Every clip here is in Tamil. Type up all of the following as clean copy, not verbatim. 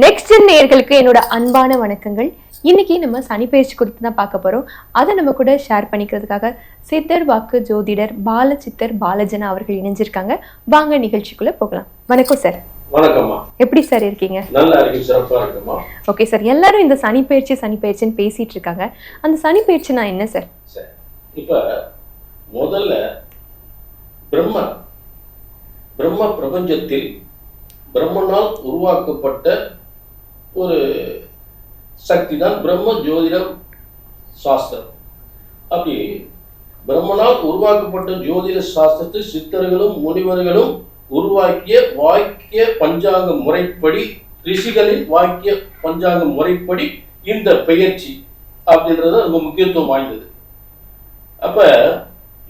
நெக்ஸ்ட் நேயர்களுக்கு என்னோட அன்பான வணக்கங்கள். இன்னைக்கு நம்ம சனிப்பெயர்ச்சி குறித்து தான் பார்க்க போறோம். அதை நம்ம கூட ஷேர் பண்ணிக்கிறதுக்காக சித்தர் வாக்கு ஜோதிடர் பாலசித்தர் பாலஜனா அவர்கள் இணைஞ்சிருக்காங்க. வாங்க நிகழ்ச்சிக்குள்ள போகலாம். வணக்கம் சார். வணக்கம்மா. எப்படி சார் இருக்கீங்க? நல்லா இருக்கு, சிறப்பா இருக்குமா. Okay sir. எல்லாரும் இந்த சனிப்பெயர்ச்சின்னு பேசிட்டு இருக்காங்க. அந்த சனிப்பெயர்ச்சினா என்ன சார்? இப்ப முதல்ல பிரம்ம பிரபஞ்சத்தில் பிரம்மனால் உருவாக்கப்பட்ட ஒரு சக்தி தான் பிரம்ம ஜோதிடம் சாஸ்திரம். அப்படி பிரம்மனால் உருவாக்கப்பட்ட ஜோதிட சாஸ்திரத்தை சித்தர்களும் முனிவர்களும் உருவாக்கிய வாக்கிய பஞ்சாங்க முறைப்படி, ரிஷிகளின் வாக்கிய பஞ்சாங்க முறைப்படி இந்த பெயர்ச்சி அப்படின்றது ரொம்ப முக்கியத்துவம் வாய்ந்தது. அப்ப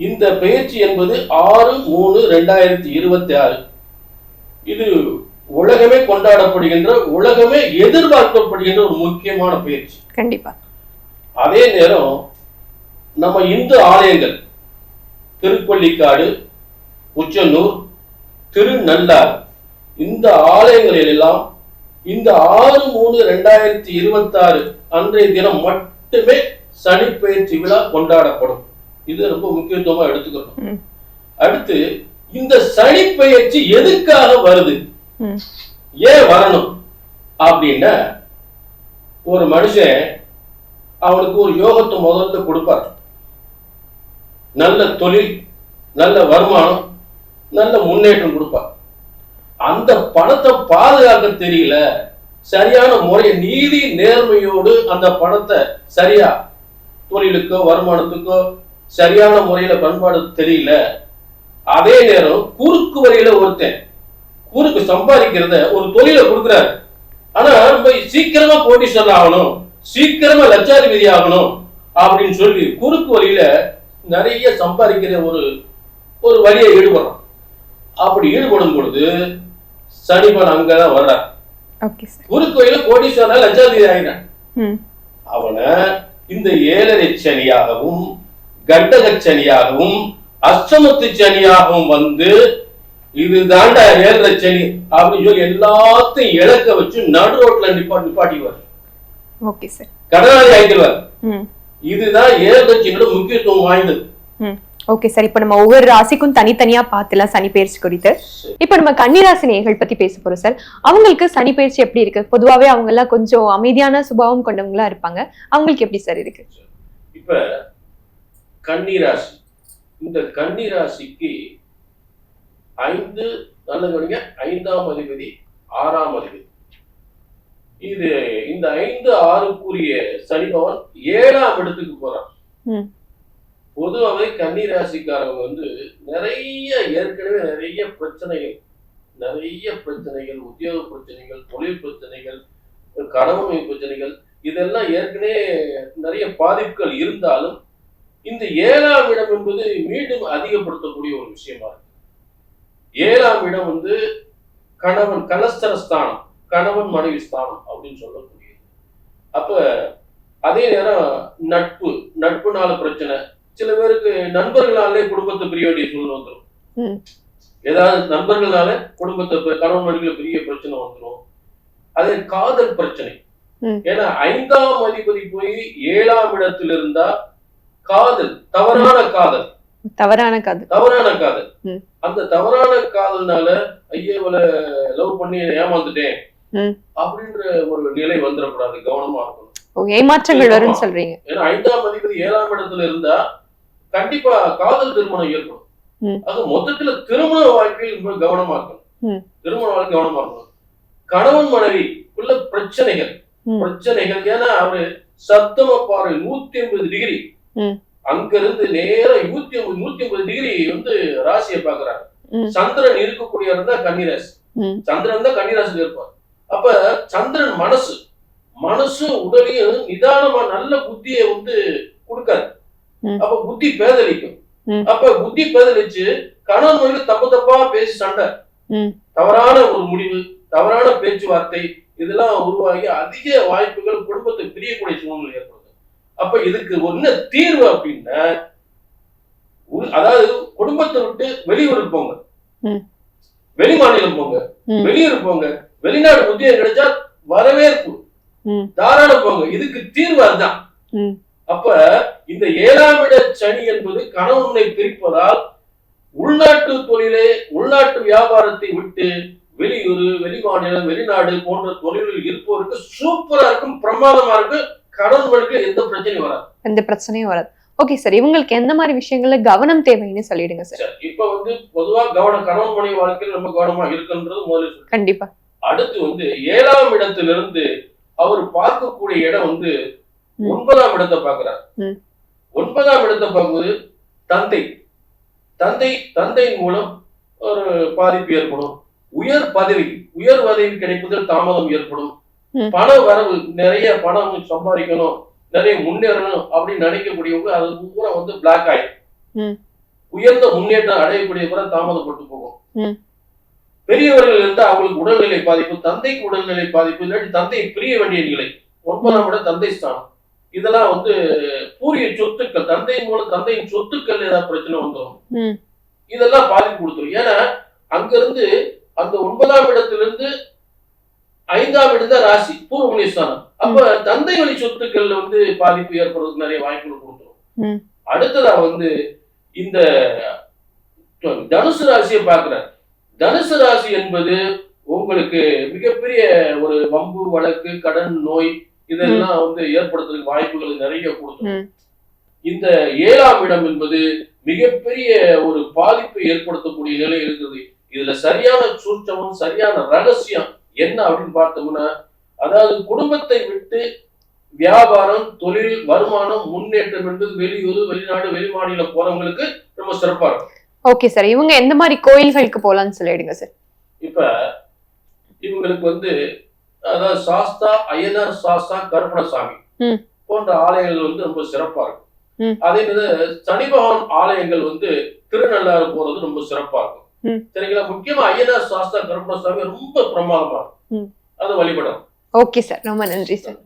இந்த பெயர்ச்சி என்பது 6/3/2026 இது உலகமே கொண்டாடப்படுகின்ற, உலகமே எதிர்பார்க்கப்படுகின்ற ஒரு முக்கியமான பயிற்சி. கண்டிப்பா. அதே நேரம் நம்ம இந்து ஆலயங்கள் திருப்பள்ளிக்காடு, உச்சனூர், திருநள்ளார் இந்த ஆலயங்களில் எல்லாம் இந்த 6/3/2026 அன்றைய தினம் மட்டுமே சனி பெயர்ச்சி விழா கொண்டாடப்படும். இது ரொம்ப முக்கியத்துவமா எடுத்துக்கணும். அடுத்து இந்த சனி பெயர்ச்சி எதுக்காக வருது, ஏன் வரணும் அப்படின்னா, ஒரு மனுஷன் அவனுக்கு ஒரு யோகத்தை முதல்ல கொடுப்பார். நல்ல தொழில், நல்ல வருமானம், நல்ல முன்னேற்றம் கொடுப்பார். அந்த பணத்தை பாதுகாக்க தெரியல, சரியான முறை நீதி நேர்மையோடு அந்த பணத்தை சரியா தொழிலுக்கோ வருமானத்துக்கோ சரியான முறையில பண்பாடு தெரியல. அதே நேரம் குறுக்கு வழியில ஒருத்தன் குறுக்கு சம்பாதிக்கிறத ஒரு தொழில கொடுக்குறாரு. ஆனா ரொம்ப சீக்கிரமா கோடீஸ்வரர் ஆகணும், சீக்கிரமா லட்சாதிபதி ஆகணும் அப்படின்னு சொல்லி குறுக்கு வழியில நிறைய சம்பாதிக்கிற ஒரு வழியை ஈடுபடுறான். அப்படி ஈடுபடும் பொழுது சனிபன் அங்கதான் வர்றார். குறுக்கு வழியில கோடீஸ்வரர் லட்சாதிபதி ஆகிறான். அவனை இந்த 7.5 சனியாகவும் கண்டக சனியாகவும் அஷ்டமத்து சனியாகவும் வந்து இதுதாண்டா 7.5 சனி அப்படின்னு சொல்லி எல்லாத்தையும் இழக்க வச்சு நடு ரோட்ல நிப்பாட்டிடுவார். கடனாளி ஆகிடுவார். இதுதான் 7.5 சனியோட முக்கியத்துவம் வாய்ந்தது. Okay sir. இப்ப நம்ம ஒவ்வொரு ராசிக்கும் தனித்தனியா பார்த்துலாம் சனி பெயர்ச்சி குறித்து. இப்ப நம்ம கன்னிராசி நேயர்கள் பத்தி பேச போறோம் சார். அவங்களுக்கு சனி பெயர்ச்சி எப்படி இருக்கு? பொதுவாவே அவங்க எல்லாம் கொஞ்சம் அமைதியான சுபாவம் கொண்டவங்களா இருப்பாங்க. அவங்களுக்கு எப்படி சார் இருக்கு? இப்ப கன்னிராசி, இந்த கன்னிராசிக்கு 5ஆம் அதிபதி 6ஆம் அதிபதி. இது இந்த 5, 6க்குரிய சனி பகவான் 7ஆம் இடத்துக்கு போறார். பொதுவாகவே கன்னிராசிக்காரங்க வந்து ஏற்கனவே நிறைய பிரச்சனைகள், உத்தியோக பிரச்சனைகள், தொழில் பிரச்சனைகள், கணவன் பிரச்சனைகள், இதெல்லாம் ஏற்கனவே நிறைய பாதிப்புகள் இருந்தாலும் இந்த 7ஆம் இடம் என்பது மீண்டும் அதிகப்படுத்தக்கூடிய ஒரு விஷயமா இருக்கு. 7ஆம் இடம் வந்து கணவன் கலஸ்தர ஸ்தானம், கணவன் மனைவி ஸ்தானம் அப்படின்னு சொல்லக்கூடியது. அப்ப அதே நேரம் நட்புனால பிரச்சனை, சில பேருக்கு நண்பர்களாலே குடும்பத்தை பிரிய வேண்டிய சூழ்நிலை வந்துடும். ஏதாவது நண்பர்களால குடும்பத்தை கணவன் மனைவியில பெரிய பிரச்சனை வந்துடும். அதே காதல் பிரச்சனை, ஏன்னா 5ஆம் அதிபதி போய் 7ஆம் இடத்துல இருந்தா காதல், தவறான காதல். அந்த தவறான காதல்னால ஐயவள லவ் பண்ணி ஏமாந்துட்டேன் அப்படின்ற ஒரு நிலை வந்துடக்கூடாது, கவனமா இருக்கணும். ஏமாற்றங்கள் வரும்னு சொல்றீங்க. ஏன்னா 5ஆம் அதிபதி 7ஆம் இடத்துல இருந்தா கண்டிப்பா காதல் திருமணம் ஏற்படும். அது மொத்தத்துல திருமண வாழ்க்கையில் கவனமா இருக்கணும். கணவன் மனைவி உள்ள பிரச்சனைகள், ஏன்னா அவரு சப்தம பார்வை 180 டிகிரி, அங்க இருந்து நேரம் 180 டிகிரி வந்து ராசியை பாக்குறாங்க. சந்திரன் இருக்கக்கூடிய இருந்தா கன்னிராசி, சந்திரன் தான் கன்னிராசியில் இருப்பார். அப்ப சந்திரன் மனசு உடலையும் நிதானமா நல்ல புத்தியை வந்து கொடுக்காது. அப்ப புத்தி பேதலிக்கும். அப்ப புத்தி பேதலிச்சு கணவன் மனைவி தப்பா பேசி சண்டை, தவறான ஒரு முடிவு, தவறான பேச்சுவார்த்தை, இதெல்லாம் உருவாகி அதிக வாய்ப்புகள் குடும்பத்தை பிரியக்கூடிய சூழ்நிலை ஏற்படுது. அப்ப இதுக்கு என்ன தீர்வு அப்படின்னா, அதாவது குடும்பத்தை விட்டு வெளியூருக்கு போங்க, வெளி மாநிலம் போங்க, வெளியூர் போங்க, வெளிநாடு உத்தியோகம் கிடைச்சா வரவேற்பு, தாராளம் போங்க. இதுக்கு தீர்வு அதுதான். அப்ப இந்த 7ஆம் இட சனி என்பது கணவனை பிரிப்பதால் உள்நாட்டு தொழிலே, உள்நாட்டு வியாபாரத்தை விட்டு வெளியூர், வெளிமாநிலம், வெளிநாடு போன்ற தொழில்களில் இருப்பவருக்கு சூப்பரா இருக்கும், பிரமாதமா இருக்கு. கணவனுக்கு எந்த பிரச்சனையும் வராது, எந்த பிரச்சனையும் வராது. ஓகே சார், இவங்களுக்கு எந்த மாதிரி விஷயங்கள்ல கவனம் தேவைன்னு சொல்லிடுங்க சார். இப்ப பொதுவா கணவன் மனைவி வாழ்க்கையில் ரொம்ப கவனமா இருக்குன்றது முதல்ல. கண்டிப்பா. அடுத்து 7ஆம் இடத்திலிருந்து அவர் பார்க்கக்கூடிய இடம் 9ஆம் இடத்தை பார்க்கிறார். 9ஆம் இடத்தை பார்க்கும்போது தந்தையின் மூலம் ஒரு பாதிப்பு ஏற்படும். உயர் பதவி கிடைப்பதில் தாமதம் ஏற்படும். பண வரவு, நிறைய பணம் சம்பாதிக்கணும், நிறைய முன்னேறணும் அப்படின்னு நினைக்கக்கூடியவங்க அது பூரா பிளாக் ஆயிடும். உயர்ந்த முன்னேற்றம் அடையக்கூடிய கூட தாமதப்பட்டு போகும். பெரியவர்கள் இருந்தா அவங்களுக்கு உடல்நிலை பாதிப்பு, தந்தைக்கு உடல்நிலை பாதிப்பு, இல்லாட்டி தந்தையை பிரிய வேண்டிய நிலை. 9ஆம் இடம் தந்தை ஸ்தானம். இதெல்லாம் பூரிய சொத்துக்கள், தந்தையின் மூலம் தந்தையின் சொத்துக்கள் ஏதாவது பிரச்சனை வந்துடும். இதெல்லாம் பாதிப்பு கொடுத்துரும். ஏன்னா அங்கிருந்து அந்த 9ஆம் இடத்திலிருந்து 5ஆம் இடம் தான் ராசி, பூர்வ புண்ணியஸ்தானம். அப்ப தந்தை வழி சொத்துக்கள் பாதிப்பு ஏற்படுறதுக்கு நிறைய வாய்ப்புகள் கொடுத்துரும். அடுத்ததா இந்த தனுசு ராசியை பார்க்கிறார். தனுசு ராசி என்பது உங்களுக்கு மிகப்பெரிய ஒரு வம்பு, வழக்கு, கடன், நோய் இதெல்லாம் ஏற்படுத்துறதுக்கு வாய்ப்புகள் நிறைய கொடுத்துரும். இந்த 7ஆம் இடம் என்பது மிகப்பெரிய ஒரு பாதிப்பை ஏற்படுத்தக்கூடிய நிலை இருக்குது. இதுல சரியான சூட்சமும் சரியான ரகசியம் என்ன அப்படின்னு பார்த்தோம்னா, அதாவது குடும்பத்தை விட்டு வியாபாரம், தொழில், வருமானம், முன்னேற்றம் என்பது வெளியூர், வெளிநாடு, வெளிமாநிலம் போறவங்களுக்கு ரொம்ப சிறப்பா இருக்கும். ஓகே சார், இவங்க எந்த மாதிரி கோயில்களுக்கு போலாம்னு சொல்லிடுங்க சார். இப்ப இவங்களுக்கு அதாவது சாஸ்தா, ஐயனார் சாஸ்தா, கருப்பணசாமி போன்ற ஆலயங்கள் ரொம்ப சிறப்பா இருக்கும். அதே மாதிரி சனி பகவான் ஆலயங்கள் திருநள்ளாறு போறது ரொம்ப சிறப்பா இருக்கும். சரிங்களா? முக்கியமா ஐயனார் சாஸ்தா, கருப்பணசாமி ரொம்ப பிரமாதமா இருக்கும். அது வழிபடும். ஓகே சார், ரொம்ப நன்றி சார்.